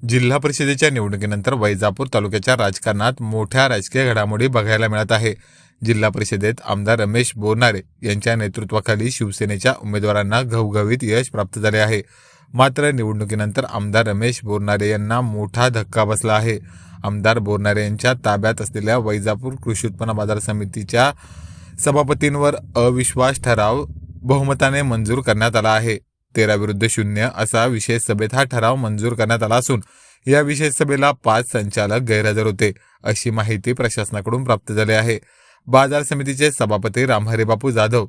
जिल्हा परिषदेच्या निवडणुकीनंतर वैजापूर तालुक्याच्या राजकारणात मोठ्या राजकीय घडामोडी बघायला मिळत आहे। जिल्हा परिषदेत आमदार रमेश बोरनारे यांच्या नेतृत्वाखाली शिवसेनेच्या उमेदवारांना घवघवीत यश प्राप्त झाले आहे। मात्र निवडणुकीनंतर आमदार रमेश बोरनारे यांना मोठा धक्का बसला आहे। आमदार बोरनारे यांच्या ताब्यात असलेल्या वैजापूर कृषी उत्पन्न बाजार समितीच्या सभापतींवर अविश्वास ठराव बहुमताने मंजूर करण्यात आला आहे। 13-0 असा विशेष सभेत हा ठराव मंजूर करण्यात आला असून या विशेष सभेला 5 संचालक गैरहजर होते, अशी माहिती प्रशासनाकडून प्राप्त झाली आहे। बाजार समितीचे सभापती रामहरीबापू जाधव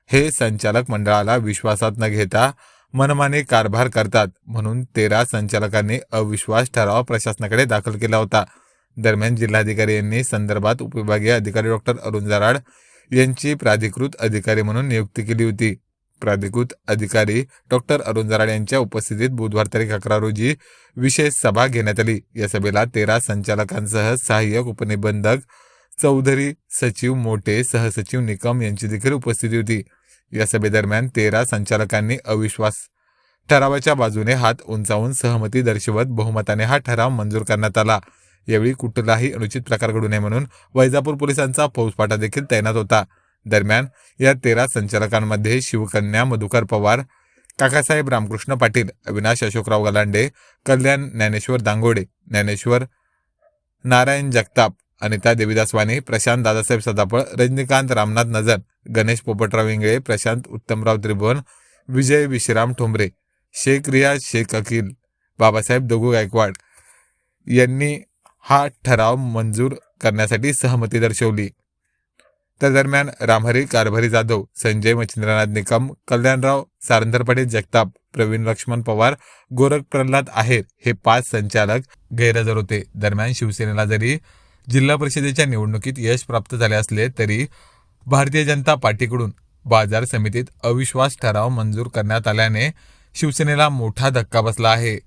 हे संचालक मंडळाला विश्वासात न घेता मनमानी कारभार करतात म्हणून 13 संचालकांनी अविश्वास ठराव प्रशासनाकडे दाखल केला होता। दरम्यान जिल्हाधिकारी यांनी संदर्भात उपविभागीय अधिकारी डॉक्टर अरुण जराड यांची प्राधिकृत अधिकारी म्हणून नियुक्ती केली होती। प्राधिकृत अधिकारी डॉक्टर अरुण जराड यांच्या उपस्थितीत बुधवार तारीख 11 रोजी विशेष सभा घेण्यात आली। या सभेला 13 संचालकांसह सहाय्यक उपनिबंधक चौधरी, सचिव मोठे, सहसचिव निकम यांची देखील उपस्थिती होती। या सभेदरम्यान 13 संचालकांनी अविश्वास ठरावाच्या बाजूने हात उंचावून सहमती दर्शवत बहुमताने हा ठराव मंजूर करण्यात आला। यावेळी कुठलाही अनुचित प्रकार घडू नये म्हणून वैजापूर पोलिसांचा फौजफाटा देखील तैनात होता। दरम्यान या 13 संचालकांमध्ये शिवकन्या मधुकर पवार, काकासाहेब रामकृष्ण पाटील, अविनाश अशोकराव गलांडे, कल्याण ज्ञानेश्वर दांगोडे, ज्ञानेश्वर नारायण जगताप, अनिता देवीदास वाणी, प्रशांत दादासाहेब सदाफळ, रजनीकांत रामनाथ नजर, गणेश पोपटराव इंगळे, प्रशांत उत्तमराव त्रिभुवन, विजय विश्राम ठोंबरे, शेख रियाज शेख अखिल, बाबासाहेब दगू गायकवाड यांनी हा ठराव मंजूर करण्यासाठी सहमती दर्शवली। त्या दरम्यान रामहरी कारभारी जाधव, संजय मच्छिंद्रनाथ निकम, कल्याणराव सारंधरपडे जगताप, प्रवीण लक्ष्मण पवार, गोरख प्रल्हाद आहेर हे 5 संचालक गैरहजर होते। दरम्यान शिवसेनेला जरी जिल्हा परिषदेच्या निवडणुकीत यश प्राप्त झाले असले तरी भारतीय जनता पार्टीकडून बाजार समितीत अविश्वास ठराव मंजूर करण्यात आल्याने शिवसेनेला मोठा धक्का बसला आहे।